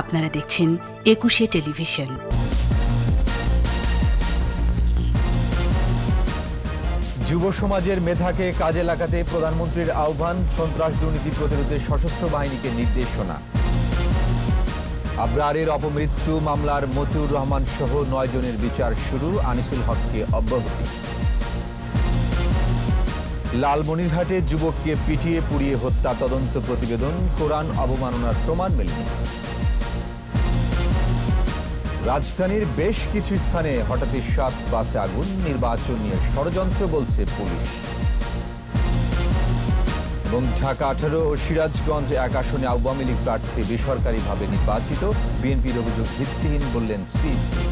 আপনারা দেখছেন একুশে টেলিভিশন। যুব সমাজের মেধাকে কাজে লাগাতে প্রধানমন্ত্রীর আহ্বান, সন্ত্রাস দুর্নীতি প্রতিরোধে সশস্ত্র বাহিনীকে নির্দেশনা। আবরারের অপমৃত্যু মামলার মতিউর রহমান সহ 9 জনের বিচার শুরু, আনিসুল হককে অব্যাহতি। লালমনিরহাটে যুবককে পিটিয়ে পুড়িয়ে হত্যা তদন্ত প্রতিবেদন, কোরআন অবমাননার প্রমাণ মেলেনি। রাজধানীর বেশ কিছু স্থানে হঠাৎই 7 বাসে আগুন, নির্বাচন নিয়ে ষড়যন্ত্র বলছে পুলিশ। এবং ঢাকা 18 ও সিরাজগঞ্জ 1 আসনে আওয়ামী লীগ প্রার্থী বেসরকারিভাবে নির্বাচিত, বিএনপির অভিযোগ ভিত্তিহীন বললেন সিইসি।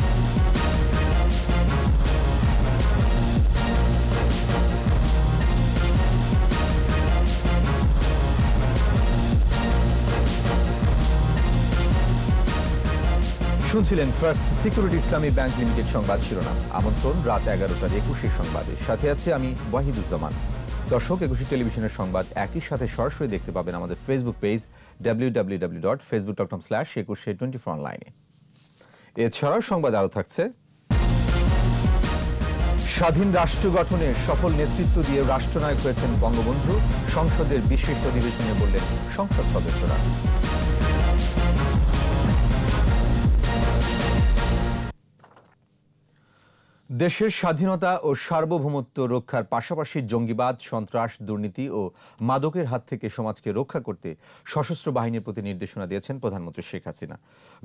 শুনছিলেন ফার্স্ট সিকিউরিটি ইসলামী ব্যাংক লিমিটেড সংবাদ শিরোনাম। আমন্ত্রণ রাত 11টার 21 সংবাদে, সাথে আছে আমি ওয়াহিদুজ্জামান। দর্শক, একুশে টেলিভিশনের সংবাদ একই সাথে সরাসরি দেখতে পাবেন আমাদের ফেসবুক পেজ www.facebook.com/2124 অনলাইনে। এছাড়াও সংবাদ আরও থাকছে, স্বাধীন রাষ্ট্র গঠনে সফল নেতৃত্ব দিয়ে রাষ্ট্রনায়ক হয়েছেন বঙ্গবন্ধু, সংসদের বিশেষ অধিবেশনে বললেন সংসদ সদস্যরা। দেশের স্বাধীনতা ও সার্বভৌমত্ব রক্ষার পাশাপাশি জঙ্গিবাদ, সন্ত্রাস, দুর্নীতি ও মাদকের হাত থেকে সমাজকে রক্ষা করতে সশস্ত্র বাহিনীর প্রতি নির্দেশনা দিয়েছেন প্রধানমন্ত্রী শেখ হাসিনা।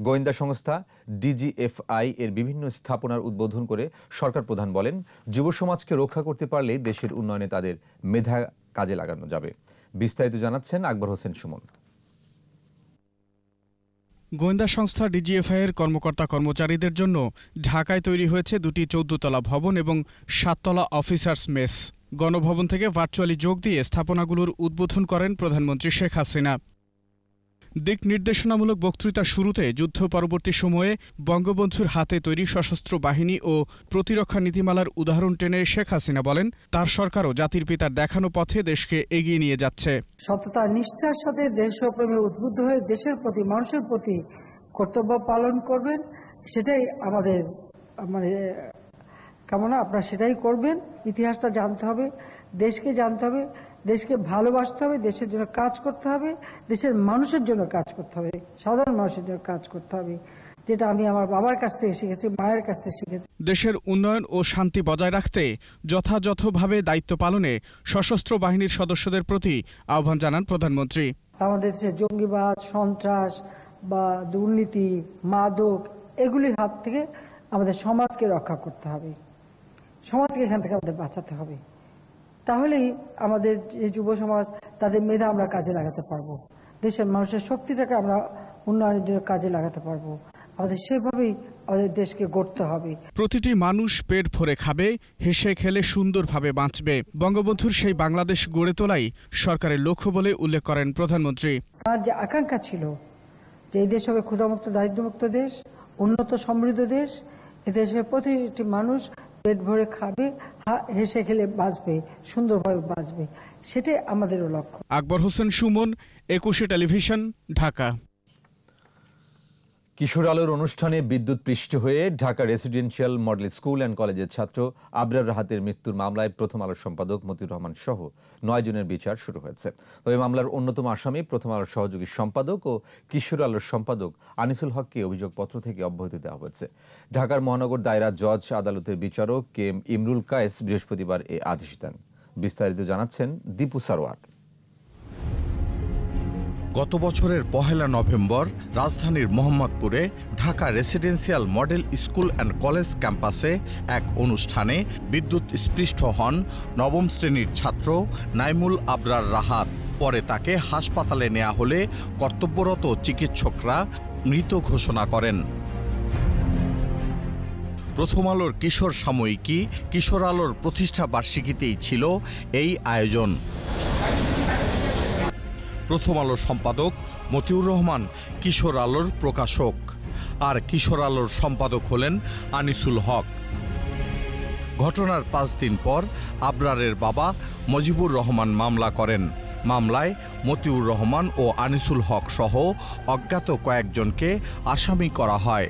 গোয়েন্দা সংস্থা ডিজিএফআই এর বিভিন্ন স্থাপনার উদ্বোধন করে সরকার প্রধান বলেন, যুব সমাজকে রক্ষা করতে পারলেই দেশের উন্নয়নে তাদের মেধা কাজে লাগানো যাবে। বিস্তারিত জানাচ্ছেন আকবর হোসেন সুমন। গোয়েন্দা সংস্থা ডিজিএফআই এর কর্মকর্তা কর্মচারীদের জন্য ঢাকায় তৈরি হয়েছে 2টি 14তলা ভবন এবং 7তলা অফিসার্স মেস। গণভবন থেকে ভার্চুয়ালি যোগ দিয়ে স্থাপনাগুলোর উদ্বোধন করেন প্রধানমন্ত্রী শেখ হাসিনা। দিক নির্দেশনামূলক বক্তৃতার শুরুতে যুদ্ধ পরবর্তী সময়ে বঙ্গবন্ধুর হাতে তৈরি সশস্ত্র বাহিনী ও প্রতিরক্ষা নীতিমালার উদাহরণ টেনে শেখ হাসিনা বলেন, তার সরকারও জাতির পিতার দেখানো পথে দেশকে এগিয়ে নিয়ে যাচ্ছে। সততা নিষ্ঠার সাথে দেশপ্রেমে উদ্বুদ্ধ হয়ে দেশের প্রতি, মানুষের প্রতি কর্তব্য পালন করবেন, সেটাই আমাদের কামনা। আপনারা সেটাই করবেন। ইতিহাসটা জানতে হবে, দেশকে জানতে হবে, দেশকে ভালোবাসতে হবে, দেশের জন্য কাজ করতে হবে, দেশের মানুষের জন্য কাজ করতে হবে, সাধারণ মানুষের জন্য কাজ করতে হবে, যেটা আমি আমার বাবার কাছ থেকে শিখেছি, মায়ের কাছ থেকে শিখেছি। দেশের উন্নয়ন ও শান্তি বজায় রাখতে যথাযথভাবে দায়িত্ব পালনে সশস্ত্র বাহিনীর সদস্যদের প্রতি আহ্বান জানান প্রধানমন্ত্রী। আমাদের দেশে জঙ্গিবাদ, সন্ত্রাস বা দুর্নীতি, মাদক, এগুলির হাত থেকে আমাদের সমাজকে রক্ষা করতে হবে, সমাজকে এখান থেকে আমাদের বাঁচাতে হবে। তাহলেই আমাদের যে যুব সমাজ, তাদের মেধা আমরা কাজে লাগাতে পারবো, দেশের মানুষের শক্তিটাকে আমরা উন্নয়নের জন্য কাজে লাগাতে পারবো। আমাদের সেভাবেই আমাদের দেশকে গড়তে হবে। প্রতিটি মানুষ পেট ভরে খাবে, হেসে খেলে সুন্দরভাবে বাঁচবে। বঙ্গবন্ধুর সেই বাংলাদেশ গড়ে তোলাই সরকারের লক্ষ্য বলে উল্লেখ করেন প্রধানমন্ত্রী। তার যে আকাঙ্ক্ষা ছিল যে এই দেশ হবে ক্ষুধামুক্ত, দারিদ্র্যমুক্ত দেশ, উন্নত সমৃদ্ধ দেশ, এ দেশের প্রতিটি মানুষ পেট ভরে খাবে, হেসে খেলে বাঁচবে, সুন্দরভাবে বাঁচবে, সেটাই আমাদেরও লক্ষ্য। আকবর হোসেন সুমন, একুশে টেলিভিশন, ঢাকা। কিশোর আলোর অনুষ্ঠানে বিদ্যুৎপৃষ্ট হয়ে Dhaka residential model school and কলেজের ছাত্র আবরার রাহাতের মৃত্যুর মামলায় প্রথম আলোর সম্পাদক মতিউর রহমান সহ 9 জনের বিচার শুরু হয়েছে। তবে মামলার অন্যতম আসামি প্রথম আলোর সহযোগী সম্পাদক ও কিশোর আলোর সম্পাদক আনিসুল হককে অভিযোগপত্র থেকে অব্যাহতি দেওয়া হয়েছে। ঢাকার মহানগর দায়রা জজ আদালতের বিচারক কে এম ইমরুল কায়েস বৃহস্পতিবার এ আদেশ দেন। বিস্তারিত জানাচ্ছেন দীপু সারোয়ার। গত বছরের 1 নভেম্বর রাজধানীর মোহাম্মদপুরে Dhaka residential model school and college ক্যাম্পাসে এক অনুষ্ঠানে বিদ্যুৎ স্পৃষ্ট হন 9ম শ্রেণীর ছাত্র নাইমুল আবরার রাহাত। পরে তাকে হাসপাতালে নেওয়া হলে কর্তব্যরত চিকিৎসকরা মৃত ঘোষণা করেন। প্রথম আলোর কিশোর সাময়িকী কিশোর আলোর প্রতিষ্ঠা বার্ষিকীতেই ছিল এই আয়োজন। প্রথম আলোর সম্পাদক মতিউর রহমান কিশোর আলোর প্রকাশক, আর কিশোর আলোর সম্পাদক হলেন আনিসুল হক। ঘটনার 5 দিন পর আবরারের বাবা মজিবুর রহমান মামলা করেন। মামলায় মতিউর রহমান ও আনিসুল হক সহ অজ্ঞাত কয়েকজনকে আসামি করা হয়।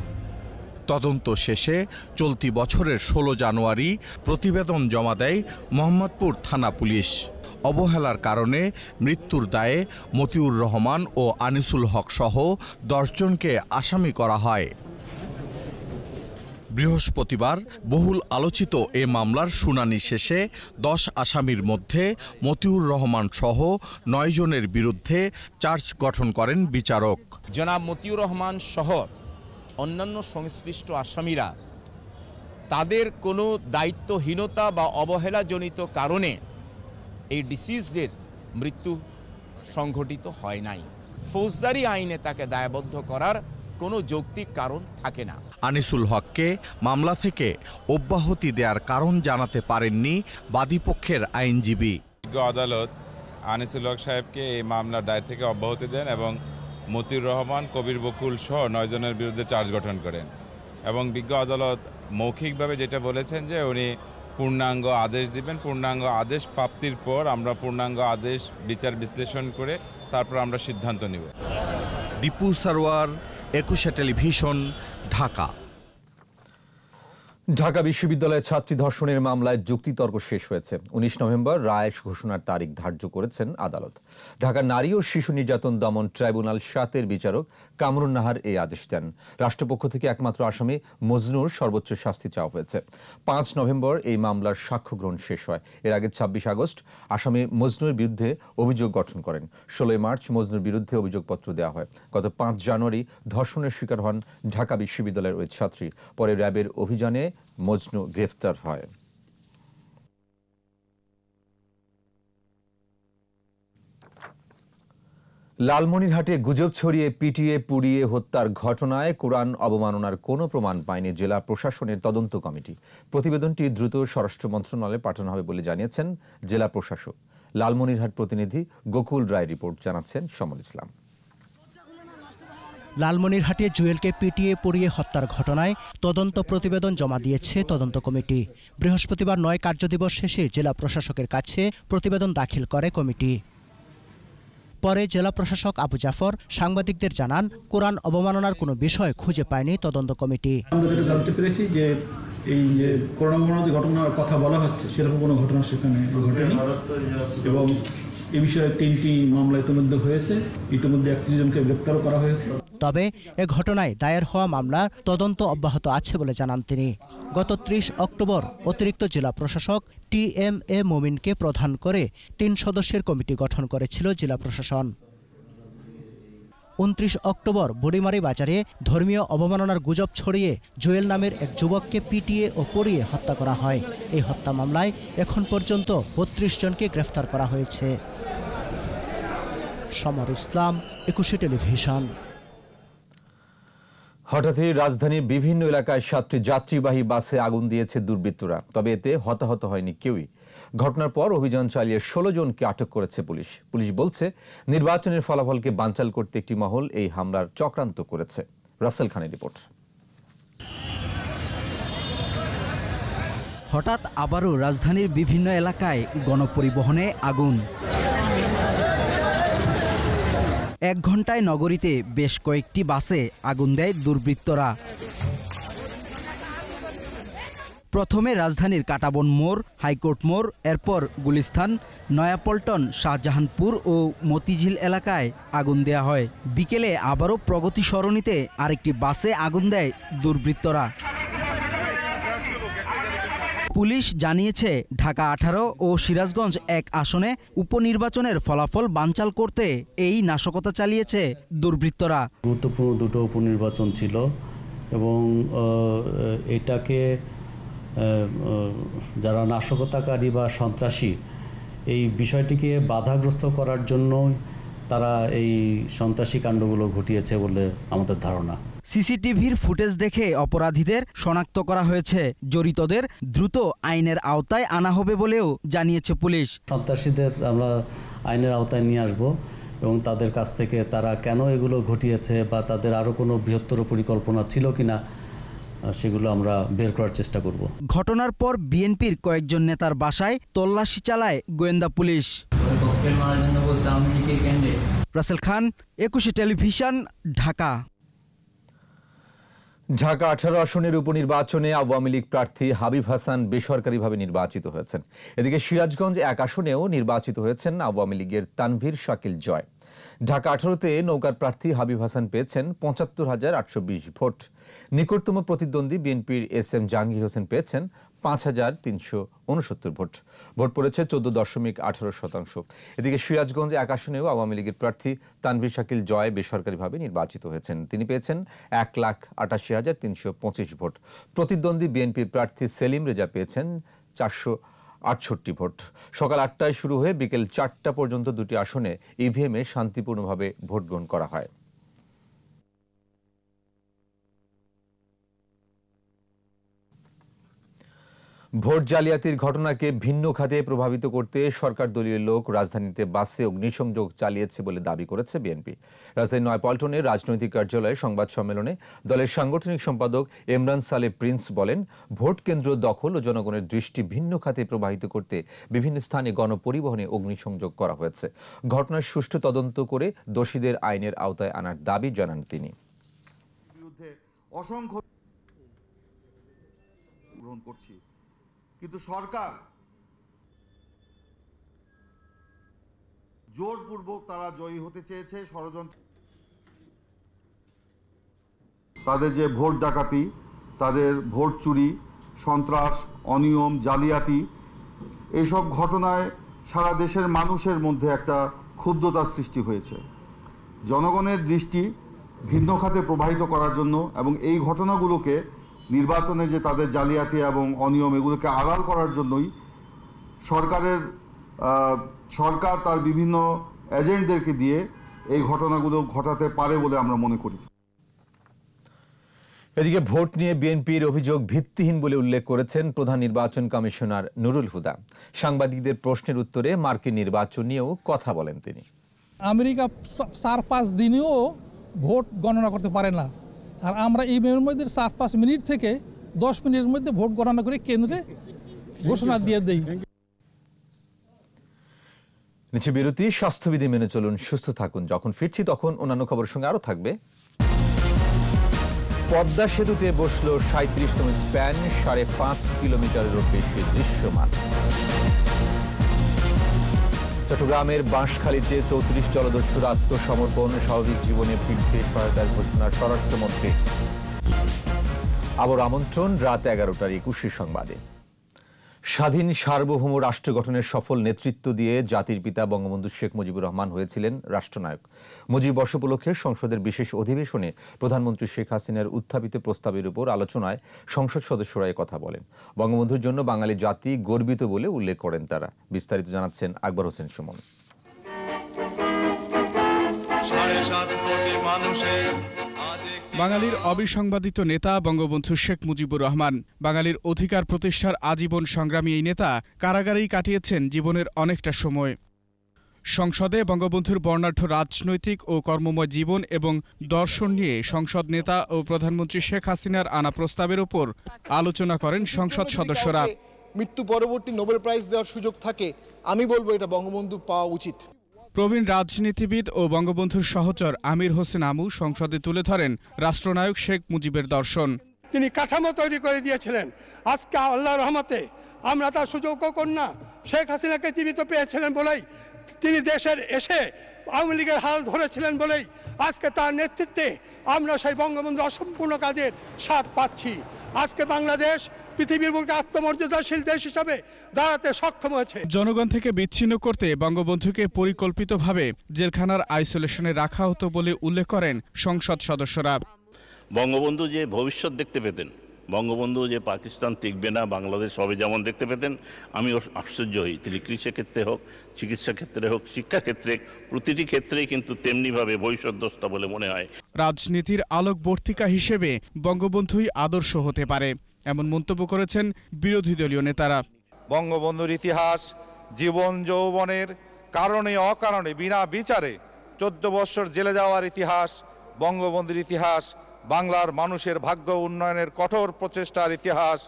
তদন্ত শেষে চলতি বছরের ১৬ জানুয়ারি প্রতিবেদন জমা দেয় মোহাম্মদপুর থানা পুলিশ। অবহেলার কারণে মৃত্যুর দায়ে মতিউর রহমান ও আনিসুল হক সহ ১০ জনকে আসামি করা হয়। বৃহস্পতিবার বহুল আলোচিত এ মামলার শুনানি শেষে ১০ আসামির মধ্যে মতিউর রহমান সহ ৯ জনের বিরুদ্ধে চার্জ গঠন করেন বিচারক। জনাব মতিউর রহমান সহ অন্যান্য সংশ্লিষ্ট আসামিরা তাদের কোনো দায়িত্বহীনতা বা অবহেলাজনিত কারণে এই ডিসিজডের মৃত্যু সংঘটিত হয় নাই। ফৌজদারি আইনে তাকে দায়বদ্ধ করার কোনো যৌক্তিক কারণ থাকে না। আনিসুল হককে মামলা থেকে অব্যাহতি দেওয়ার কারণ জানাতে পারেননি বাদীপক্ষের আইনজীবী। আদালত আনিসুল হক সাহেবকে এই মামলার দায় থেকে অব্যাহতি দেন এবং মতিউর রহমান, কবির বকুল সহ ৯ জনের বিরুদ্ধে চার্জ গঠন করেন এবং বিজ্ঞ আদালত মৌখিকভাবে যেটা বলেছেন যে উনি পূর্ণাঙ্গ আদেশ দিবেন। পূর্ণাঙ্গ আদেশ প্রাপ্তির পর আমরা পূর্ণাঙ্গ আদেশ বিচার বিশ্লেষণ করে তারপর আমরা সিদ্ধান্ত নিব। দীপু সারওয়ার, একুশে টেলিভিশন, ঢাকা। ঢাকা বিশ্ববিদ্যালয়ের ছাত্রী ধর্ষণের মামলায় যুক্তিতর্ক শেষ হয়েছে। ১৯ নভেম্বর রায় ঘোষণার তারিখ ধার্য করেছেন আদালত। ঢাকা নারী ও শিশু নির্যাতন দমন ট্রাইব্যুনাল ৭-এর বিচারক কামরুন নাহার এই আদেশ দেন। রাষ্ট্রপক্ষ থেকে একমাত্র আসামি মজনুর সর্বোচ্চ শাস্তি চাওয়া হয়েছে। ৫ নভেম্বর এই মামলার সাক্ষ্য গ্রহণ শেষ হয়। এর আগে ২৬ আগস্ট আসামি মজনুর বিরুদ্ধে অভিযোগ গঠন করেন। ১৬ মার্চ মজনুর বিরুদ্ধে অভিযোগপত্র দেওয়া হয়। গত ৫ জানুয়ারি ধর্ষণের শিকার হন ঢাকা বিশ্ববিদ্যালয়ের ওই ছাত্রী। পরে র্যাবের অভিযানে মজনু গ্রেফতার হয়। লালমনিরহাটে গুজব ছড়িয়ে পিটিয়ে পুড়িয়ে হত্যার ঘটনায় কোরআন অবমাননার কোনো প্রমাণ পায়নি জেলা প্রশাসনের তদন্ত কমিটি। প্রতিবেদনটি দ্রুত স্বরাষ্ট্র মন্ত্রণালয়ে পাঠানো হবে বলে জানিয়েছেন জেলা প্রশাসক। লালমনিরহাট প্রতিনিধি গোকুল রায় রিপোর্ট জানাচ্ছেন সমল ইসলাম। লালমনিরহাটে জুয়েলকে পিটিয়ে পুড়িয়ে হত্যার ঘটনায় তদন্ত প্রতিবেদন জমা দিয়েছে তদন্ত কমিটি। বৃহস্পতিবার ৯ কার্যদিবস শেষে জেলা প্রশাসকের কাছে প্রতিবেদন দাখিল করে কমিটি। পরে জেলা প্রশাসক আবু জাফর সাংবাদিকদের জানান, কোরআন অবমাননার কোনো বিষয় খুঁজে পায়নি তদন্ত কমিটি। আমরা যেটা জানতে পেরেছি যে এই যে কোরআন অবমাননার যে ঘটনার কথা বলা হচ্ছে সেরকম কোনো ঘটনা সেখানে ঘটেনি এবং এই বিষয়ে ৩টি মামলা ইতিমধ্যে হয়েছে। ইতিমধ্যে ৩১ জনকে গ্রেপ্তার করা হয়েছে। তবে এ ঘটনায় দায়ের হওয়া মামলার তদন্ত অব্যাহত আছে বলে জানান তিনি। গত ৩০ অক্টোবর অতিরিক্ত জেলা প্রশাসক TMA মোমিনকে প্রধান করে ৩ সদস্যের কমিটি গঠন করেছিল জেলা প্রশাসন। ২৯ অক্টোবর বুড়িমারি বাজারে ধর্মীয় অবমাননার গুজব ছড়িয়ে জুয়েল নামের এক যুবককে পিটিয়ে ও পুড়িয়ে হত্যা করা হয়। এই হত্যা মামলায় এখন পর্যন্ত ৩২ জনকে গ্রেফতার করা হয়েছে। সমর ইসলাম, একুশে টেলিভিশন। হঠাৎই রাজধানীর বিভিন্ন এলাকায় ৭টি যাত্রীবাহী বাসে আগুন দিয়েছে দুর্বৃত্তরা। তবে এতে হতাহত হয়নি কেউই। ঘটনার পর অভিযান চালিয়ে ১৬ জনকে আটক করেছে পুলিশ। পুলিশ বলছে, নির্বাচনের ফলাফলকে বানচাল করতে একটি মহল এই হামলার চক্রান্ত করেছে। রাসেল খানের রিপোর্ট। হঠাৎ আবারও রাজধানীর বিভিন্ন এলাকায় গণপরিবহনে আগুন। ১ ঘন্টায় নগরীতে বেশ কয়েকটি বাসে আগুন দেয় দুর্বৃত্তরা। প্রথমে রাজধানীর কাটাবন মোড়, হাইকোর্ট মোড়, এরপর গুলিস্তান, নয়াপল্টন, শাহজাহানপুর ও মতিঝিল এলাকায় আগুন দেয়া হয়। বিকেলে আবারও প্রগতি সরণিতে আরেকটি বাসে আগুন দেয় দুর্বৃত্তরা। পুলিশ জানিয়েছে, ঢাকা ১৮ ও সিরাজগঞ্জ ১ আসনে উপনির্বাচনের ফলাফল বানচাল করতে এই নাশকতা চালিয়েছে দুর্বৃত্তরা। গুরুত্বপূর্ণ দুটো উপনির্বাচন ছিল এবং এটাকে যারা নাশকতাকারী বা সন্ত্রাসী এই বিষয়টিকে বাধাগ্রস্ত করার জন্য তারা এই সন্ত্রাসী কাণ্ডগুলো ঘটিয়েছে বলে আমাদের ধারণা। সিসিটিভির ফুটেজ দেখে অপরাধীদের শনাক্ত করা হয়েছে। জড়িতদের দ্রুত আইনের আওতায় আনা হবে বলেও জানিয়েছে পুলিশ। সন্ত্রাসীদের আমরা আইনের আওতায় নিয়ে আসব এবং তাদের কাছ থেকে তারা কেন এগুলো ঘটিয়েছে বা তাদের আরও কোনো বৃহত্তর পরিকল্পনা ছিল কিনা সেগুলো আমরা বের করার চেষ্টা করব। ঘটনার পর বিএনপির কয়েকজন নেতার বাসায় তল্লাশি চালায় গোয়েন্দা পুলিশ। রাসেল খান, একুশে টেলিভিশন, ঢাকা। ঢাকা 18 আসনের উপনির্বাচনে আওয়ামী লীগ প্রার্থী হাবিব হাসান বেসরকারিভাবে নির্বাচিত হয়েছেন। এদিকে সিরাজগঞ্জ 1 আসনেও নির্বাচিত হয়েছেন আওয়ামী লীগের তানভীর শাকিল জয়। ঢাকা 18তে নৌকার প্রার্থী হাবিব হাসান পেয়েছেন ৭৫,৮২০ ভোট। নিকটতম প্রতিদ্বন্দ্বী বিএনপির SM জাহাঙ্গীর হোসেন পেয়েছেন ৫,৩৬৯ ভোট। ভোট পড়েছে ১৪.১৮%। এদিকে সিরাজগঞ্জ 1 আসনেও আওয়ামী লীগের প্রার্থী তানভীর শাকিল জয় বেসরকারিভাবে নির্বাচিত হয়েছেন। তিনি পেয়েছেন ১,৮৮,৩২৫ ভোট। প্রতিদ্বন্দ্বী বিএনপির প্রার্থী সেলিম রেজা পেয়েছেন ৪৬৮ ভোট। সকাল ৮টায় শুরু হয়ে বিকেল ৪টা পর্যন্ত দুটি আসনে ইভিএমে শান্তিপূর্ণভাবে ভোট গ্রহণ করা হয়। ভোট জালিয়াতির ঘটনাকে ভিন্ন খাতে প্রভাবিত করতে সরকার দলীয় লোক রাজধানীতে বাসে অগ্নিসংযোগ চালিয়েছে বলে দাবি করেছে বিএনপি। রাজধানীর নয়াপল্টনের রাজনৈতিক কার্যালয়ে সংবাদ সম্মেলনে দলের সাংগঠনিক সম্পাদক এমরান সালে প্রিন্স বলেন, ভোট কেন্দ্র দখল ও জনগণের দৃষ্টি ভিন্ন খাতে প্রবাহিত করতে বিভিন্ন স্থানে গণপরিবহনে অগ্নিসংযোগ করা হয়েছে। ঘটনার সুষ্ঠু তদন্ত করে দোষীদের আইনের আওতায় আনার দাবি জানান তিনি। অসংখ্য গ্রহণ করছি, কিন্তু সরকার জোরপূর্বক তারা জয়ী হতে চেয়েছে ষড়যন্ত্র। তাদের যে ভোট ডাকাতি, তাদের ভোট চুরি, সন্ত্রাস, অনিয়ম, জালিয়াতি, এইসব ঘটনায় সারা দেশের মানুষের মধ্যে একটা ক্ষুব্ধতার সৃষ্টি হয়েছে। জনগণের দৃষ্টি ভিন্ন খাতে প্রবাহিত করার জন্য এবং এই ঘটনাগুলোকে নির্বাচনে যে তাদের জালিয়াতি এবং অনিয়ম এগুলোকে আড়াল করার জন্যই সরকার তার বিভিন্ন এজেন্টদেরকে দিয়ে এই ঘটনাগুলো ঘটাতে পারে বলে আমরা মনে করি। এদিকে ভোট নিয়ে বিএনপির অভিযোগ ভিত্তিহীন বলে উল্লেখ করেছেন প্রধান নির্বাচন কমিশনার নুরুল হুদা। সাংবাদিকদের প্রশ্নের উত্তরে মার্কিন নির্বাচন নিয়েও কথা বলেন তিনি। আমেরিকা 4-5 দিনেও ভোট গণনা করতে পারে না, আর আমরা এই মধ্যে 4-5 মিনিট থেকে 10 মিনিটের মধ্যে ভোট গণনা করে কেন্দ্রে ঘোষণা দিয়ে দেই। নিচে বিরতি। স্বাস্থ্যবিধি মেনে চলুন, সুস্থ থাকুন। যখন ফিরছি তখন অন্যান্য খবরের সঙ্গে আরো থাকবে। পদ্মা সেতুতে বসলো 37তম স্প্যান, 5.5 কিলোমিটারেরও বেশি দৃশ্যমান। চট্টগ্রামের বাঁশখালীতে 34 জলদস্যুর আত্মসমর্পণ, স্বাভাবিক জীবনে ফিরতে সহায়তার ঘোষণা স্বরাষ্ট্রমন্ত্রী। আবার আমন্ত্রণ রাত 11টার 21 সংবাদে। স্বাধীন সার্বভৌম রাষ্ট্র গঠনের সফল নেতৃত্ব দিয়ে জাতির পিতা বঙ্গবন্ধু শেখ মুজিবুর রহমান হয়েছিলেন রাষ্ট্রনায়ক। মুজিব বর্ষ উপলক্ষে সংসদের বিশেষ অধিবেশনে প্রধানমন্ত্রী শেখ হাসিনার উত্থাপিত প্রস্তাবের উপর আলোচনায় সংসদ সদস্যরা কথা বলেন। বঙ্গবন্ধুর জন্য বাঙালি জাতি গর্বিত বলে উল্লেখ করেন তারা। বিস্তারিত জানাচ্ছেন আকবর হোসেন সুমন। বাঙালির অবিসংবাদিত নেতা বঙ্গবন্ধু শেখ মুজিবুর রহমান। বাঙালির অধিকার প্রতিষ্ঠার আজীবন সংগ্রামী এই নেতা কারাগারেই কাটিয়েছেন জীবনের অনেকটা সময়। সংসদে বঙ্গবন্ধুর বর্ণাঢ্য রাজনৈতিক ও কর্মময় জীবন এবং দর্শন নিয়ে সংসদ নেতা ও প্রধানমন্ত্রী শেখ হাসিনার আনা প্রস্তাবের উপর আলোচনা করেন সংসদ সদস্যরা। মৃত্যু পরবর্তী নোবেল প্রাইজ দেওয়ার সুযোগ থাকে, আমি বলবো এটা বঙ্গবন্ধু পাওয়া উচিত। প্রবীণ রাজনীতিবিদ ও বঙ্গবন্ধুর সহচর আমির হোসেন আমু সংসদে তুলে ধরেন রাষ্ট্রনায়ক শেখ মুজিবের দর্শন। তিনি কাঠামো তৈরি করে দিয়েছিলেন। আজকে আল্লাহর রহমতে আমরা তার সুযোগ্য কন্যা শেখ হাসিনাকে জীবিত পেয়েছিলেন বলেই, তিনি দেশের এসে আওয়ামী লীগের হাল ধরেছিলেন বলেই আজকে তার নেতৃত্বে আমরা সেই বঙ্গবন্ধু অসম্পূর্ণ কাজের স্বাদ পাচ্ছি। আজকে বাংলাদেশ পৃথিবীর বুকে আত্মমর্যাদাশীল দেশ হিসাবে দাঁড়াতে সক্ষম হয়েছে। জনগণ থেকে বিচ্ছিন্ন করতে বঙ্গবন্ধুকে পরিকল্পিতভাবে জেলখানার আইসোলেশনে রাখা হতো বলে উল্লেখ করেন সংসদ সদস্যরা। বঙ্গবন্ধু যে ভবিষ্যৎ দেখতে পেতেন, বঙ্গবন্ধু যে পাকিস্তান টিকবে না, বাংলাদেশ সবে যেমন দেখতে পেতেন, আমি আশ্চর্য হই। তিনি কৃষি ক্ষেত্রে হোক, চিকিৎসা ক্ষেত্রে হোক, শিক্ষা ক্ষেত্রে, প্রতিটি ক্ষেত্রেই কিন্তু তেমনিভাবে ভবিষ্যৎদ্রষ্টা বলে মনে হয়। রাজনীতির আলোকবর্তিকা হিসেবে বঙ্গবন্ধুই আদর্শ হতে পারে, এমন মন্তব্য করেছেন বিরোধী দলীয় নেতারা। বঙ্গবন্ধুর ইতিহাস জীবন যৌবনের কারণে অকারণে বিনা বিচারে 14 বছর জেলে যাওয়ার ইতিহাস, বঙ্গবন্ধুর ইতিহাস বাংলার মানুষের ভাগ্য উন্নয়নের কঠোর প্রচেষ্টার ইতিহাস।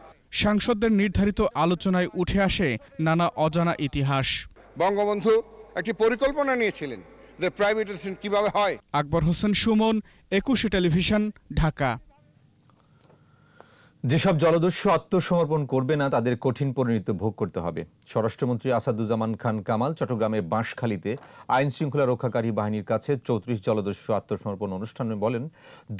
সাংসদদের নির্ধারিত আলোচনায় উঠে আসে নানা অজানা ইতিহাস। বঙ্গবন্ধু একটি পরিকল্পনা নিয়েছিলেন যে প্রাইভেটাইজেশন কিভাবে হয়। আকবর হোসেন সুমন, 21 টেলিভিশন, ঢাকা। যেসব জলদস্যু আত্মসমর্পণ করবে না তাদের কঠিন পরিণতি ভোগ করতে হবে। স্বরাষ্ট্রমন্ত্রী আসাদুজ্জামান খান কামাল চট্টগ্রামের বাঁশখালীতে আইন শৃঙ্খলা রক্ষাকারী বাহিনীর কাছে 34 জলদস্যু আত্মসমর্পণ অনুষ্ঠানে বলেন,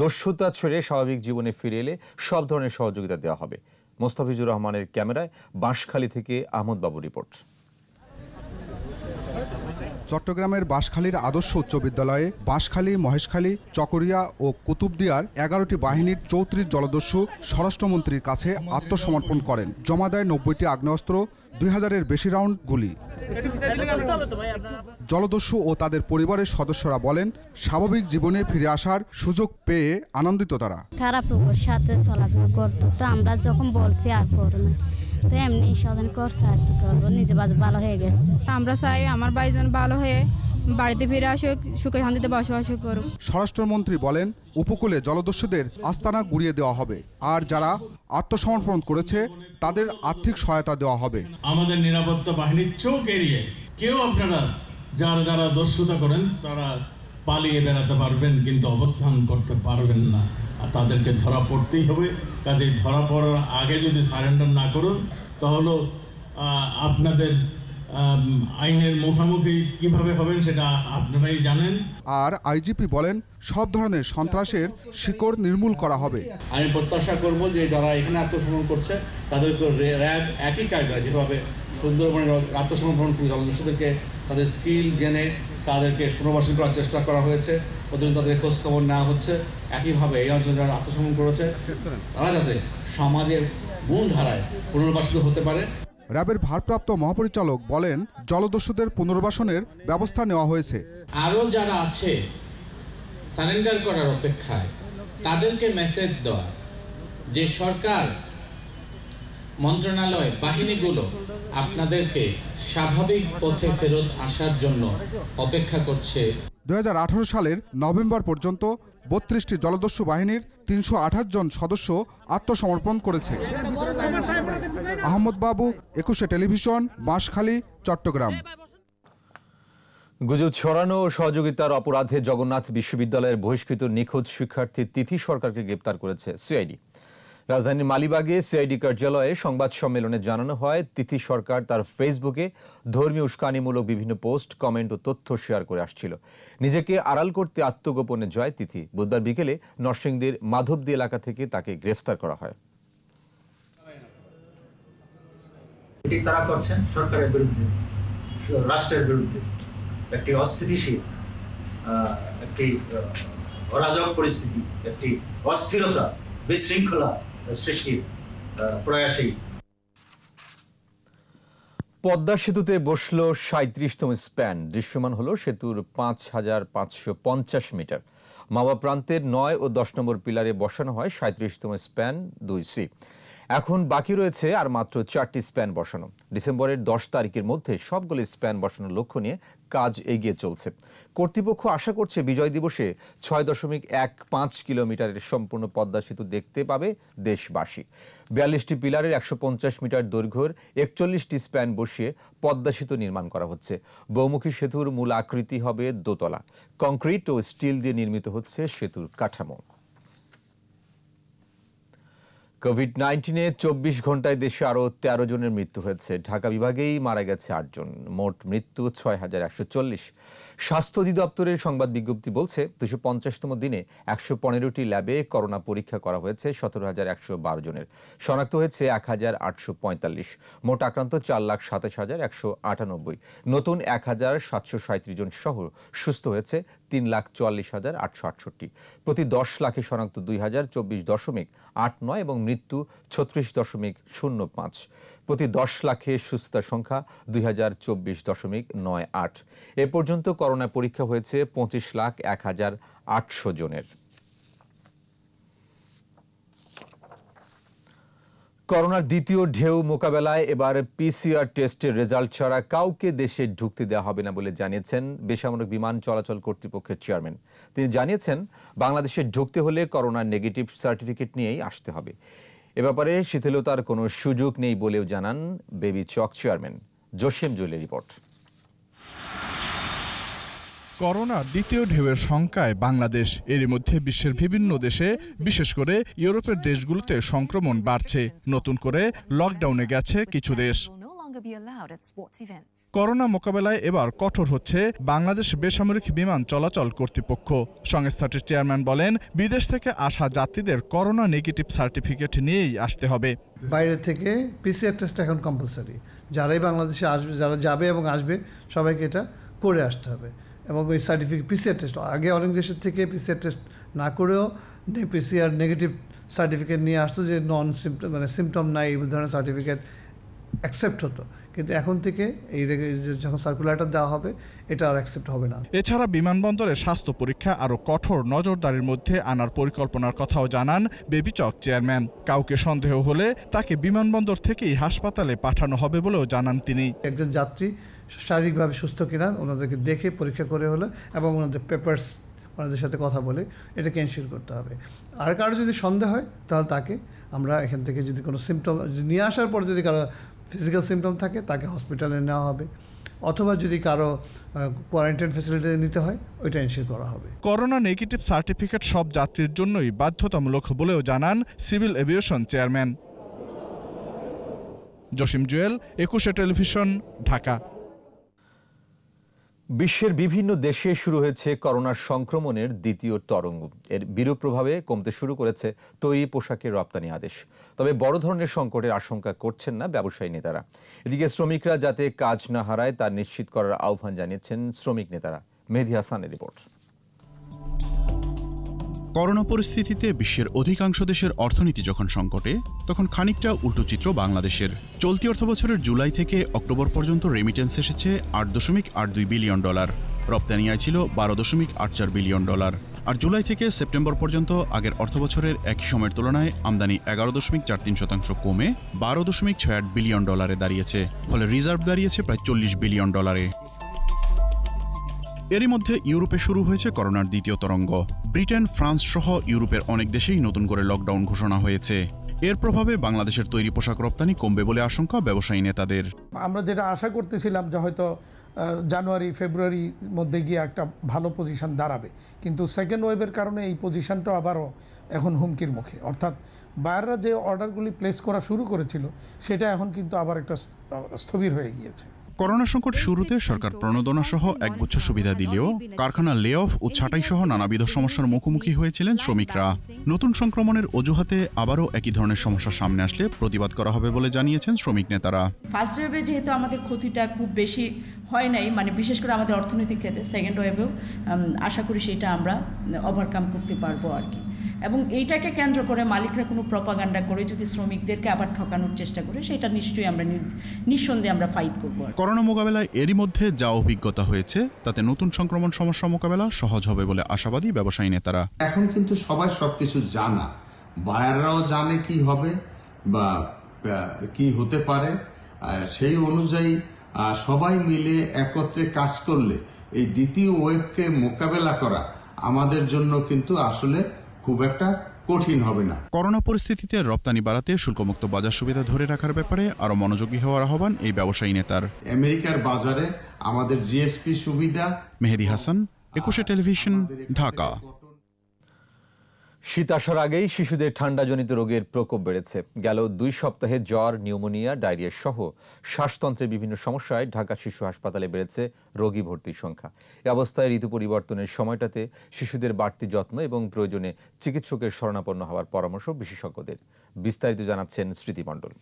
দস্যুতা ছেড়ে স্বাভাবিক জীবনে ফিরে এলে সব ধরনের সহযোগিতা দেওয়া হবে। মোস্তাফিজুর রহমানের ক্যামেরায় বাঁশখালী থেকে আহমদ বাবু রিপোর্ট। চট্টগ্রামের বাঁশখালীর আদর্শ উচ্চ বিদ্যালয়ে বাঁশখালী, মহেশখালী, চকরিয়া ও কুতুবদিয়ার 11টি বাহিনীর 34 জলদস্যু স্বরাষ্ট্রমন্ত্রীর কাছে আত্মসমর্পণ করেন। জমা দেয় 90টি আগ্নেয়াস্ত্র, 2000-এর বেশি রাউন্ড গুলি। জলদস্যু ও তাদের পরিবারের সদস্যরা বলেন, স্বাভাবিক জীবনে ফিরে আসার সুযোগ পেয়ে আনন্দিত তারা। খারাপ লোকের সাথে চলাফেরা করতো, তো আমরা যখন বলছি আর করো না, তো এমনি সাধন করছে আর কি করবো, নিজে ভালো হয়ে গেছে। আমরা চাই আমার ভাইজান ভালো হয়ে বাড়িতে ফিরে আসুক, সুখে শান্তিতে বসবাস করুক। স্বরাষ্ট্রমন্ত্রী বলেন, উপকূলে জলদস্যুদের আস্তানা গুড়িয়ে দেওয়া হবে, আর যারা আত্মসমর্পণ করেছে তাদের আর্থিক সহায়তা দেওয়া হবে। আমাদের নিরাপত্তা বাহিনীর চোখ এড়িয়ে কেউ আপনারা যারা দস্যুতা করেন তারা পালিয়ে বেড়াতে পারবেন, কিন্তু অবস্থান করতে পারবেন না, আর তাদেরকে ধরা পড়তেই হবে। কাজেই ধরা পড়ার আগে যদি সারেন্ডার না করুন তাহলে আপনাদের আইনের মুখোমুখি কিভাবে হবেন সেটা আপনারাই জানেন। আর আইজিপি বলেন, সব ধরনের সন্ত্রাসের শিকড় নির্মূল করা হবে। আমি প্রত্যাশা করব যে যারা এখানে আত্মসমর্পণ করছে তাদেরকে র্যাব একই কায়দায় যেভাবে সুন্দরবনে আত্মসমর্পণ জলদস্যুদেরকে তাদের স্কিল জেনে তাদেরকে পুনর্বাসন করার চেষ্টা করা হয়েছে, প্রতিদিন তাদের খোঁজ খবর নেওয়া হচ্ছে, একইভাবে এই অঞ্চলে যারা আত্মসমর্পণ করেছে তারা যাতে সমাজের মূল ধারায় পুনর্বাসিত হতে পারে। র্যাবের ভারপ্রাপ্ত মহাপরিচালক বলেন, জলদস্যুদের পুনর্বাসনের ব্যবস্থা নেওয়া হয়েছে। আরও যারা আছে সারেন্ডার করার অপেক্ষায় তাদেরকে মেসেজ দেওয়া যে সরকার, মন্ত্রণালয়, বাহিনীগুলো আপনাদেরকে স্বাভাবিক পথে ফেরত আসার জন্য অপেক্ষা করছে। 2018 সালের নভেম্বর পর্যন্ত 32টি জলদস্যু বাহিনীর 328 জন সদস্য আত্মসমর্পণ করেছে। আহমদ বাবু, 21 টেলিভিশন, বাঁশখালী, চট্টগ্রাম। গুজব ছড়ানো ও সহযোগিতার অপরাধে জগন্নাথ বিশ্ববিদ্যালয়ের বহিষ্কৃত নিখোঁজ শিক্ষার্থী তিথি সরকারকে গ্রেপ্তার করেছে সিআইডি। রাজধানীর মালিবাগে সিআইডি কার্যালয়ে সংবাদ সম্মেলনে জানানো হয়, তিথি সরকার তার ফেসবুকে ধর্মীয় উস্কানিমূলক বিভিন্ন পোস্ট, কমেন্ট ও তথ্য শেয়ার করে আসছিল। নিজেকে আড়াল করতে আত্মগোপনে যায় তিথি। বুধবার বিকেলে নরসিংদীর মাধবদী এলাকা থেকে তাকে গ্রেফতার করা হয়। এটি তারা করছেন সরকারের বিরুদ্ধে, রাষ্ট্রের বিরুদ্ধে, একটি অস্থিতিশীল, একটি অরাজক পরিস্থিতি, একটি অস্থিরতা, বিশৃঙ্খলা সৃষ্টির প্রয়াসেই। পদ্মা সেতুতে বসল 37তম স্প্যান। দৃশ্যমান হল সেতুর 5550 মিটার। মাওয়া প্রান্তের 9 ও 10 নম্বর পিলারে বসানো হয় 37তম স্প্যান 2C। এখন বাকি রয়েছে আর মাত্র 4টি স্প্যান বসানো। ডিসেম্বরের 10 তারিখের মধ্যে সবগুলো স্প্যান বসানোর লক্ষ্য নিয়ে কাজ এগিয়ে চলছে। কর্তৃপক্ষ আশা করছে বিজয় দিবসে 6.15 কিলোমিটারের সম্পূর্ণ পদ্মা সেতু দেখতে পাবে দেশবাসী। 42টি পিলারের 150 মিটার দৈর্ঘ্যের 41টি স্প্যান বসিয়ে পদ্মা সেতু নির্মাণ করা হচ্ছে। বহুমুখী সেতুর মূল আকৃতি হবে দোতলা। কংক্রিট ও স্টিল দিয়ে নির্মিত হচ্ছে সেতুর কাঠামো। কোভিড-19-এ 24 ঘন্টায় দেশে আরও 13 জনের মৃত্যু হয়েছে। ঢাকা বিভাগেই মারা গেছে 8 জন। মোট মৃত্যু 6140। স্বাস্থ্য অধিদপ্তরের সংবাদ বিজ্ঞপ্তি বলছে, 250তম দিনে 115টি ল্যাবে করোনা পরীক্ষা করা হয়েছে 17112 জনের। শনাক্ত হয়েছে 1845। মোট আক্রান্ত 4,27,198। নতুন 1737 জন সহ সুস্থ হয়েছে 3,44,868। প্রতি 10 লাখে শনাক্ত 2024.89 এবং মৃত্যু 36.05। প্রতি 10 লাখে সুস্থতার সংখ্যা 2024.98। এ পর্যন্ত করোনা পরীক্ষা হয়েছে 25,01,800 জনের। করোনার দ্বিতীয় ঢেউ মোকাবেলায় এবার পিসিআর টেস্টের রেজাল্ট ছাড়া কাউকে দেশে ঢুকতে দেওয়া হবে না বলে জানিয়েছেন বেসামরিক বিমান চলাচল কর্তৃপক্ষের চেয়ারম্যান। তিনি জানিয়েছেন, বাংলাদেশে ঢুকতে হলে করোনার নেগেটিভ সার্টিফিকেট নিয়েই আসতে হবে। এ ব্যাপারে শিথিলতার কোনো সুযোগ নেই বলেও জানান বেবি চক চেয়ারম্যান। জসিম জুয়েলের রিপোর্ট। করোনার দ্বিতীয় ঢেউয়ের শঙ্কায় বাংলাদেশ। এরই মধ্যে বিশ্বের বিভিন্ন দেশে, বিশেষ করে ইউরোপের দেশগুলোতে সংক্রমণ বাড়ছে। নতুন করে লকডাউনে গেছে কিছু দেশ। করোনা মোকাবেলায় এবার কঠোর হচ্ছে বাংলাদেশ বেসামরিক বিমান চলাচল কর্তৃপক্ষ। সংস্থাটির চেয়ারম্যান বলেন, বিদেশ থেকে আসা যাত্রীদের করোনা নেগেটিভ সার্টিফিকেট নিয়েই আসতে হবে। বাইরে থেকে পিসিআর টেস্ট এখন কম্পালসারি। যারাই বাংলাদেশে আসবে, যারা যাবে এবং আসবে, সবাইকে এটা করে আসতে হবে। এবং ওই সার্টিফিকেট পিসিআর টেস্ট, আগে অনেক দেশের থেকে পিসিআর টেস্ট না করেও পিসিআর নেগেটিভ সার্টিফিকেট নিয়ে আসতো, যে নন সিমটম মানে সিমটম নাই এই ধরনের সার্টিফিকেট অ্যাকসেপ্ট হতো। কিন্তু এখন থেকে এই যখন সার্কুলারটা দেওয়া হবে, এটা আর অ্যাকসেপ্ট হবে না। এছাড়া বিমানবন্দরে স্বাস্থ্য পরীক্ষা আরও কঠোর নজরদারির মধ্যে আনার পরিকল্পনার কথাও জানান বেবিচক চেয়ারম্যান। কাউকে সন্দেহ হলে তাকে বিমানবন্দর থেকেই হাসপাতালে পাঠানো হবে বলেও জানান তিনি। একজন যাত্রী শারীরিকভাবে সুস্থ কিনা ওনাদেরকে দেখে পরীক্ষা করে হলে এবং ওনাদের পেপারস ওনাদের সাথে কথা বলে এটাকে এনশিওর করতে হবে। আর কারো যদি সন্দেহ হয় তাহলে তাকে আমরা এখান থেকে যদি কোনো সিমটম নিয়ে আসার পর যদি কারো ফিজিক্যাল সিমটম থাকে তাকে হসপিটালে নেওয়া হবে, অথবা যদি কারো কোয়ারেন্টাইন ফ্যাসিলিটি নিতে হয় ওইটা এনশিওর করা হবে। করোনা নেগেটিভ সার্টিফিকেট সব যাত্রীর জন্যই বাধ্যতামূলক বলেও জানান civil aviation chairman. Jasim Jewel, 21 television, Dhaka. বিশ্বের বিভিন্ন দেশে শুরু হয়েছে করোনার সংক্রমণের দ্বিতীয় তরঙ্গ। এর বিরূপ প্রভাবে কমতে শুরু করেছে তৈরি পোশাকের রপ্তানি আদেশ। তবে বড় ধরনের সংকটের আশঙ্কা করছেন না ব্যবসায়ী নেতারা। এদিকে শ্রমিকরা যাতে কাজ না হারায় তা নিশ্চিত করার আহ্বান জানিয়েছেন শ্রমিক নেতারা। মেহেদী হাসানের রিপোর্ট। করোনা পরিস্থিতিতে বিশ্বের অধিকাংশ দেশের অর্থনীতি যখন সংকটে, তখন খানিকটা উল্টো চিত্র বাংলাদেশের। চলতি অর্থবছরের জুলাই থেকে অক্টোবর পর্যন্ত রেমিটেন্স এসেছে $8.82 বিলিয়ন, রপ্তানি আয় ছিল $12.84 বিলিয়ন। আর জুলাই থেকে সেপ্টেম্বর পর্যন্ত আগের অর্থবছরের একই সময়ের তুলনায় আমদানি 11.43% কমে $12.68 বিলিয়ন দাঁড়িয়েছে। ফলে রিজার্ভ দাঁড়িয়েছে প্রায় $40 বিলিয়ন। এরই মধ্যে ইউরোপে শুরু হয়েছে করোনার দ্বিতীয় তরঙ্গ। ব্রিটেন, ফ্রান্স সহ ইউরোপের অনেক দেশেই নতুন করে লকডাউন ঘোষণা হয়েছে। এর প্রভাবে বাংলাদেশের তৈরি পোশাক রপ্তানি কমবে বলে আশঙ্কা ব্যবসায়ী নেতাদের। আমরা যেটা আশা করতেছিলাম যে হয়তো জানুয়ারি ফেব্রুয়ারির মধ্যে গিয়ে একটা ভালো পজিশন দাঁড়াবে, কিন্তু সেকেন্ড ওয়েভের কারণে এই পজিশনটা আবারও এখন হুমকির মুখে। অর্থাৎ বাইরেরা যে অর্ডারগুলি প্লেস করা শুরু করেছিল সেটা এখন কিন্তু আবার একটা স্থবির হয়ে গিয়েছে। করোনা সংকট শুরুতে সরকার প্রণোদনা সহ একগুচ্ছ সুবিধা দিলেও কারখানা লে অফ ও ছাঁটাই সহ নানাবিধ সমস্যার মুখোমুখি হয়েছিলেন শ্রমিকরা। নতুন সংক্রমণের অজুহাতে আবারও একই ধরনের সমস্যা সামনে আসলে প্রতিবাদ করা হবে বলে জানিয়েছেন শ্রমিক নেতারা। ফার্স্ট ওয়েভে যেহেতু আমাদের ক্ষতিটা খুব বেশি হয় নাই, মানে বিশেষ করে আমাদের অর্থনৈতিক ক্ষেত্রে, সেকেন্ড ওয়েভেও আশা করি সেটা আমরা ওভারকাম করতে পারবো আর কি। এবং এইটাকে কেন্দ্র করে মালিকরা কোনো প্রপাগান্ডা করে যদি শ্রমিকদেরকে আবার ঠকানোর চেষ্টা করে, সেটা নিশ্চয়ই আমরা নিঃসন্দেহে আমরা ফাইট করবো। করোনা মোকাবেলায় এরই মধ্যে যা অভিজ্ঞতা হয়েছে তাতে নতুন সংক্রমণ সমস্যা মোকাবেলা সহজ হবে বলে আশাবাদী ব্যবসায়ী নেতারা। এখন কিন্তু সবাই সবকিছু জানা, বায়াররাও জানে কি হবে বা কি হতে পারে। সেই অনুযায়ী সবাই মিলে একত্রে কাজ করলে এই দ্বিতীয় ওয়েভকে মোকাবেলা করা আমাদের জন্য কিন্তু আসলে খুব একটা কঠিন হবে না। করোনা পরিস্থিতিতে রপ্তানি বাড়াতে শুল্কমুক্ত বাজার সুবিধা ধরে রাখার ব্যাপারে আরো মনোযোগী হওয়ার আহ্বান এই ব্যবসায়ী নেতার। আমেরিকার বাজারে আমাদের জিএসপি সুবিধা। মেহেদী হাসান, 21 টেলিভিশন, ঢাকা। শীত আসার আগেই শিশুদের ঠান্ডাজনিত রোগের প্রকোপ বেড়েছে। গেল 2 সপ্তাহে জ্বর, নিউমোনিয়া, ডায়রিয়া সহ শ্বাসতন্ত্রের বিভিন্ন সমস্যায় ঢাকা শিশু হাসপাতালে বেড়েছে রোগী ভর্তির সংখ্যা। এ অবস্থায় ঋতু পরিবর্তনের সময়টাতে শিশুদের বাড়তি যত্ন এবং প্রয়োজনে চিকিৎসকের শরণাপন্ন হওয়ার পরামর্শ বিশেষজ্ঞদের। বিস্তারিত জানাচ্ছেন স্মৃতি মণ্ডল।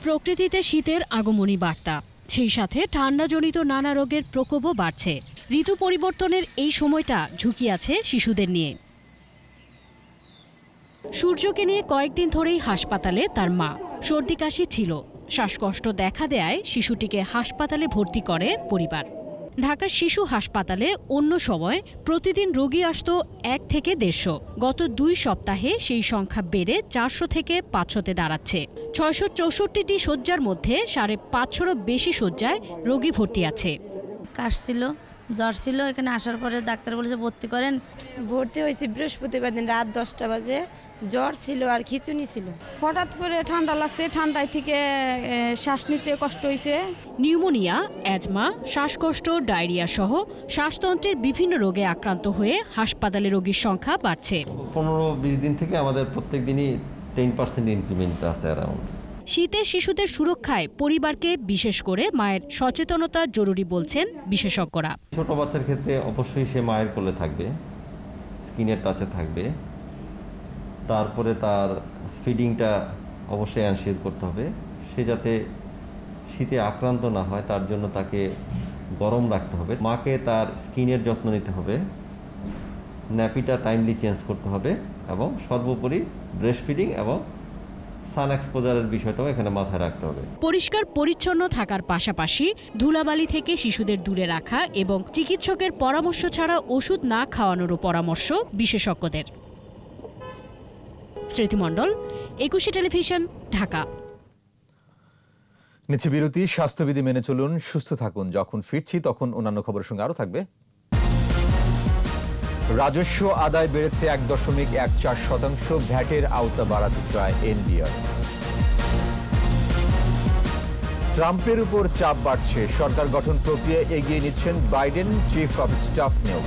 প্রকৃতিতে শীতের আগমনী বার্তা, সেই সাথে ঠান্ডাজনিত নানা রোগের প্রকোপও বাড়ছে। ঋতু পরিবর্তনের এই সময়টা ঝুঁকি আছে শিশুদের নিয়ে। সূর্যকে নিয়ে কয়েকদিন ধরেই হাসপাতালে তার মা। সর্দি কাশি ছিল, শ্বাসকষ্ট দেখা দেয়ায় শিশুটিকে হাসপাতালে ভর্তি করে পরিবার। ঢাকার শিশু হাসপাতালে অন্য সময় প্রতিদিন রোগী আসতো 1 থেকে 150। গত 2 সপ্তাহে সেই সংখ্যা বেড়ে 400 থেকে 500-তে দাঁড়াচ্ছে। 664টি শয্যার মধ্যে 550-ও বেশি শয্যায় রোগী ভর্তি আছে। কাশ ছিল, জ্বর ছিল, এখানে আসার পরে ডাক্তার বলেছে ভর্তি করেন। ভর্তি হয়েছি বৃহস্পতিবার দিন রাত 10টা বাজে। জ্বর ছিল আর খিঁচুনি ছিল। হঠাৎ করে ঠান্ডা লাগছে, ঠান্ডায় থেকে শ্বাস নিতে কষ্ট হয়েছে। নিউমোনিয়া, অ্যাজমা, শ্বাসকষ্ট, ডায়রিয়া সহ শ্বাসতন্ত্রের বিভিন্ন রোগে আক্রান্ত হয়ে হাসপাতালে রোগীর সংখ্যা বাড়ছে। 15-20 দিন থেকে আমাদের প্রত্যেক দিনই 10% ইনক্রিমেন্ট আসছে অ্যারাউন্ড। শীতে শিশুদের সুরক্ষায় পরিবারকে বিশেষ করে মায়ের সচেতনতা জরুরি বলছেন বিশেষজ্ঞরা। ছোট বাচ্চার ক্ষেত্রে অবশ্যই সে মায়ের কোলে থাকবে, স্কিনের টাচে থাকবে, তারপরে তার ফিডিংটা অবশ্যই এনশিওর করতে হবে। সে যাতে শীতে আক্রান্ত না হয় তার জন্য তাকে গরম রাখতে হবে। মাকে তার স্কিনের যত্ন নিতে হবে, ন্যাপিটা টাইমলি চেঞ্জ করতে হবে এবং সর্বোপরি ব্রেস্ট ফিডিং এবং সান এক্সপোজারের বিষয়টাও এখানে মাথায় রাখতে হবে। পরিষ্কার পরিচ্ছন্ন থাকার পাশাপাশি ধুলাবালি থেকে শিশুদের দূরে রাখা এবং চিকিৎসকের পরামর্শ ছাড়া ওষুধ না খাওয়ানোরও পরামর্শ বিশেষজ্ঞদের। স্মৃতিমণ্ডল, একুশে টেলিভিশন, ঢাকা। নিচে বিরতি। স্বাস্থ্যবিধি মেনে চলুন, সুস্থ থাকুন। যখন ফিরছি তখন অন্যান্য খবরের সঙ্গে আরও থাকবে। রাজস্ব আদায় বেড়েছে 1.14%, ভ্যাটের আওতা বাড়াতে চায় এনবিআর। ট্রাম্পের উপর চাপ বাড়ছে, সরকার গঠন প্রক্রিয়া এগিয়ে নিচ্ছেন বাইডেন, চিফ অব স্টাফ নিয়োগ।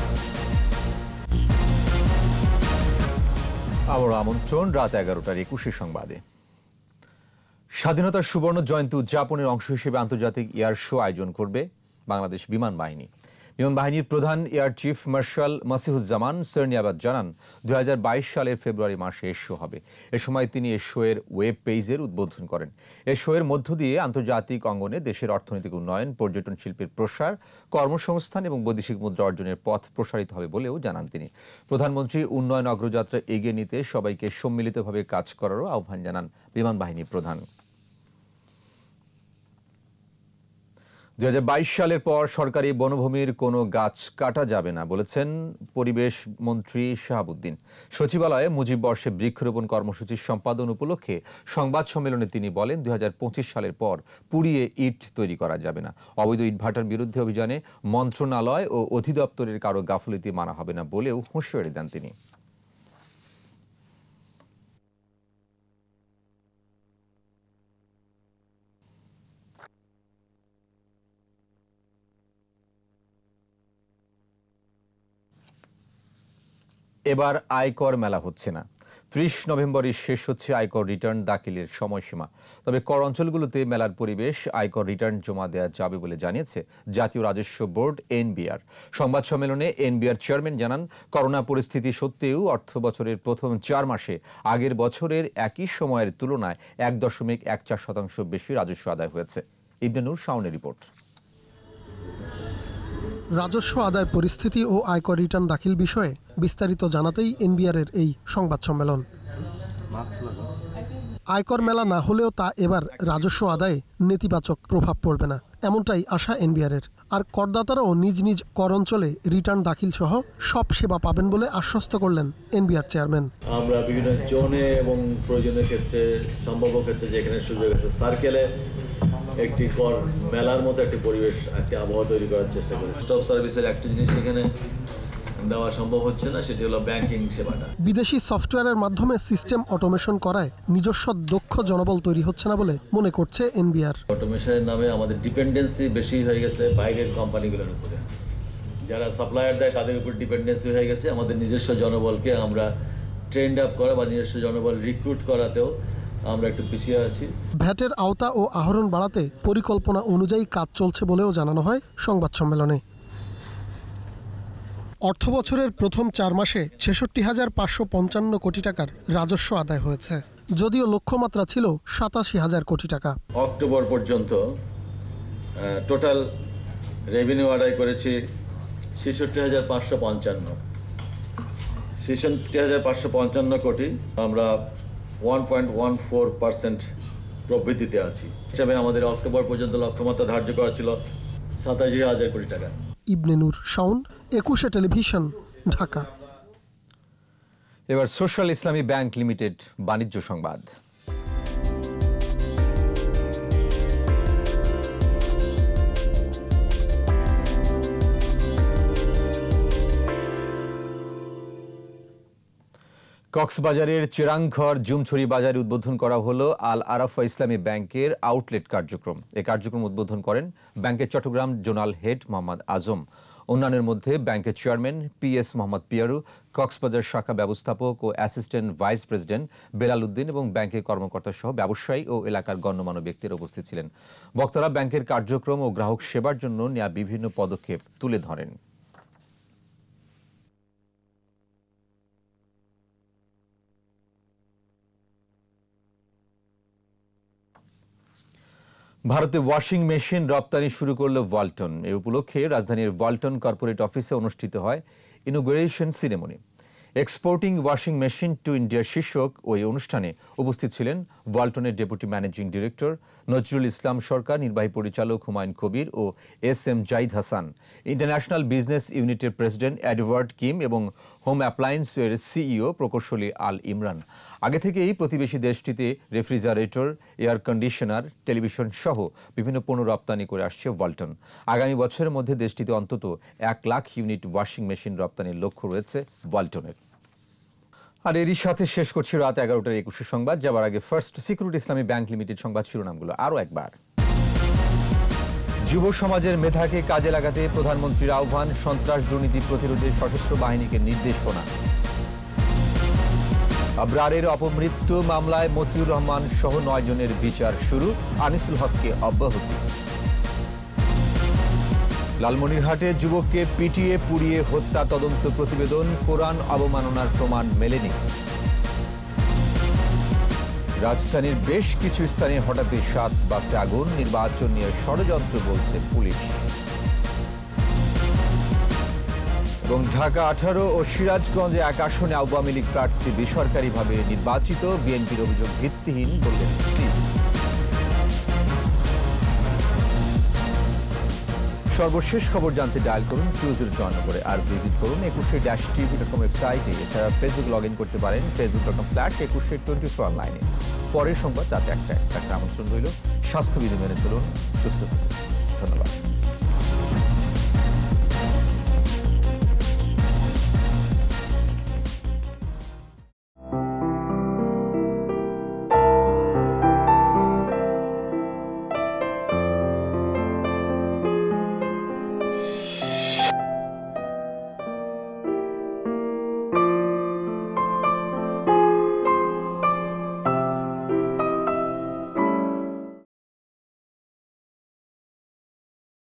আবার আমন্ত্রণ রাত 11টার 21 সংবাদে। স্বাধীনতার সুবর্ণ জয়ন্তী উদযাপনের অংশ হিসেবে আন্তর্জাতিক এয়ার শো আয়োজন করবে বাংলাদেশ বিমান বাহিনী। বিমান বাহিনীর প্রধান air chief marshal Masihuzzaman Serniabat জানান, 2022 সালের ফেব্রুয়ারি মাসে এর শো হবে। এ সময় তিনি এ শো এর ওয়েব পেজের উদ্বোধন করেন। এ শো এর মধ্য দিয়ে আন্তর্জাতিক অঙ্গনে দেশের অর্থনৈতিক উন্নয়ন, পর্যটন শিল্পের প্রসার, কর্মসংস্থান এবং বৈদেশিক মুদ্রা অর্জনের পথ প্রসারিত হবে বলেও জানান তিনি। প্রধানমন্ত্রী উন্নয়ন অগ্রযাত্রা এগিয়ে নিতে সবাইকে সম্মিলিতভাবে কাজ করারও আহ্বান জানান বিমান বাহিনী প্রধান। 2022 সালের পর সরকারি বনভূমির কোনো গাছ কাটা যাবে না বলেছেন পরিবেশ মন্ত্রী শাহাবুদ্দিন। সচিবালয়ে মুজিব বর্ষে বৃক্ষরোপণ কর্মসূচির সম্পাদন উপলক্ষে সংবাদ সম্মেলনে তিনি বলেন, 2025 সালের পর পুড়িয়ে ইট তৈরি করা যাবে না। অবৈধ ইটভাটার বিরুদ্ধে অভিযানে মন্ত্রণালয় ও অধিদপ্তরের কারো গাফিলতি মানা হবে না বলেও হুঁশিয়ারি দেন তিনি। এবার আয়কর মেলা হচ্ছে না। 30 নভেম্বরই শেষ হচ্ছে আয়কর রিটার্ন দাখিলের সময়সীমা। তবে কর অঞ্চলগুলোতে মেলার পরিবেশ, আয়কর রিটার্ন জমা দেওয়া যাবে বলে জানিয়েছে জাতীয় রাজস্ব বোর্ড এনবিআর। সংবাদ সম্মেলনে এনবিআর চেয়ারম্যান জানান, করোনা পরিস্থিতি সত্ত্বেও অর্থ বছরের প্রথম 4 মাসে আগের বছরের একই সময়ের তুলনায় 1.14% বেশি রাজস্ব আদায় হয়েছে। ইবনে নূর শাওনের রিপোর্ট। রাজস্ব আদায় পরিস্থিতি ও আয়কর রিটার্ন দাখিল বিষয়ে বিস্তারিত জানাতেই এনবিআরের এই সংবাদ সম্মেলন। আয়কর মেলা না হলেও তা এবার রাজস্ব আদায়ে নেতিবাচক প্রভাব পড়বে না, এমনটাই আশা এনবিআরের। আর করদাতারাও নিজ নিজ কর অঞ্চলে রিটার্ন দাখিল সহ সব সেবা পাবেন বলে আশ্বস্ত করলেন এনবিআর চেয়ারম্যান। আমরা বিভিন্ন জোনে এবং প্রয়োজনের ক্ষেত্রে, সম্ভাব্য ক্ষেত্রে যেখানে সুযোগ আছে, সার্কেলে একটি কর মেলার মতো একটি পরিবেশ, একটি আবহাওয়া তৈরি করার চেষ্টা করি। স্টপ সার্ভিসের একটা জিনিস এখানে দেওয়া সম্ভব হচ্ছে না, সেটি হলো ব্যাংকিং সেবাটা। বিদেশি সফটওয়্যারের মাধ্যমে সিস্টেম অটোমেশন করায় নিজস্ব দক্ষ জনবল তৈরি হচ্ছে না বলে মনে করছে এনবিআর। অটোমেশনের নামে আমাদের ডিপেন্ডেন্সি বেশি হয়ে গেছে বাইরের কোম্পানিগুলোর উপরে, যারা সাপ্লায়ার দেয় তাদের উপর ডিপেন্ডেন্সি হয়ে গেছে। আমাদের নিজস্ব জনবলকে আমরা ট্রেন্ড আপ করা বা নিজস্ব জনবল রিক্রুট করাতেও আমরা একটু পিছিয়ে আছি। ভ্যাটের আওতা ও আহরণ বাড়াতে পরিকল্পনা অনুযায়ী কাজ চলছে বলেও জানানো হয় সংবাদ সম্মেলনে। অর্থ বছরের প্রথম 4 মাসে 66,555 কোটি টাকার রাজস্ব আদায় হয়েছে, যদিও লক্ষ্যমাত্রা ছিল 87,000 কোটি টাকা। অক্টোবর পর্যন্ত টোটাল রেভিনিউ আদায় করেছি 66,555 কোটি। আমরা 1.14% প্রবৃদ্ধিতে আছি। হিসাবে আমাদের অক্টোবর পর্যন্ত লক্ষ্যমাত্রা ধার্য করা ছিল 87,000 কোটি টাকা। ইবনে নূর শাওন, একুশে টেলিভিশন, ঢাকা। এবার সোশ্যাল ইসলামী ব্যাংক লিমিটেড বাণিজ্য সংবাদ। কক্সবাজারের চেরাংঘর জুমছড়ি বাজারে উদ্বোধন করা হলো আল আরাফা ইসলামী ব্যাংকের আউটলেট কার্যক্রম। এই কার্যক্রম উদ্বোধন করেন ব্যাংকের চট্টগ্রাম জোনাল হেড মোহাম্মদ আজম। অন্যান্যের মধ্যে ব্যাংকের চেয়ারম্যান PS মোহাম্মদ পিয়ারু, কক্সবাজার শাখা ব্যবস্থাপক ও assistant vice president Belal Uddin এবং ব্যাংকের কর্মকর্তা সহ ব্যবসায়ী ও এলাকার গণ্যমান্য ব্যক্তিরা উপস্থিত ছিলেন। বক্তারা ব্যাংকের কার্যক্রম ও গ্রাহক সেবার জন্য নেওয়া বিভিন্ন পদক্ষেপ তুলে ধরেন। ভারতে ওয়াশিং মেশিন রপ্তানি শুরু করল ওয়ালটন। এই উপলক্ষে রাজধানীর ওয়ালটন কর্পোরেট অফিসে অনুষ্ঠিত হয় inauguration ceremony. Exporting washing machine to India শীর্ষক ওই অনুষ্ঠানে উপস্থিত ছিলেন ওয়ালটনের deputy managing director Nazrul Islam সরকার, নির্বাহী পরিচালক হুমায়ুন কবির ও SM Zahid Hasan, international business ইউনিটের প্রেসিডেন্ট এডওয়ার্ড কিম এবং হোম অ্যাপ্লায়েন্সের CEO প্রকৌশলী আল ইমরান। আগে থেকেই প্রতিবেশী দেশটিতে রেফ্রিজারেটর, এয়ার কন্ডিশনার, টেলিভিশন সহ বিভিন্ন পণ্য রপ্তানি করে আসছে ওয়ালটন। আগামী বছরের মধ্যে দেশটিতে অন্তত 1 লাখ ইউনিট ওয়াশিং মেশিন রপ্তানির লক্ষ্য রয়েছে ওয়ালটনের। আর এরই সাথে শেষ করছি রাত 11টার 21 সংবাদ। যাবার আগে ফার্স্ট সিকিউরিটি ইসলামী ব্যাংক লিমিটেড সংবাদ শিরোনামগুলো আরও একবার। যুব সমাজের মেধাকে কাজে লাগাতে প্রধানমন্ত্রীর আহ্বান, সন্ত্রাস দুর্নীতি প্রতিরোধে সশস্ত্র বাহিনীকে নির্দেশনা। আবরারের অপমৃত্যু মামলায় মতিউর রহমান সহ 9 জনের বিচার শুরু, আনিসুল হককে অব্যাহতি। লালমনিরহাটে যুবককে পিটিয়ে পুড়িয়ে হত্যা তদন্ত প্রতিবেদন, কোরআন অবমাননার প্রমাণ মেলেনি। রাজধানীর বেশ কিছু স্থানে হঠাৎই 7 বাসে আগুন, নির্বাচন নিয়ে ষড়যন্ত্র বলছে পুলিশ। এবং ঢাকা 18 ও সিরাজগঞ্জে 1 আসনে আওয়ামী লীগ প্রার্থী বেসরকারিভাবে নির্বাচিত, বিএনপির অভিযোগ ভিত্তিহীন বললেন সিজ। সর্বশেষ খবর জানতে ডায়াল করুন 2054 করে আর ভিজিট করুন 21tv.com ওয়েবসাইটে। এছাড়া ফেসবুক লগ ইন করতে পারেন facebook.com/2124 অনলাইনে। পরের সংবাদ রাত 1টায়। একটা আমন্ত্রণ রইল। স্বাস্থ্যবিধি মেনে চলুন, সুস্থ থাকুন। ধন্যবাদ।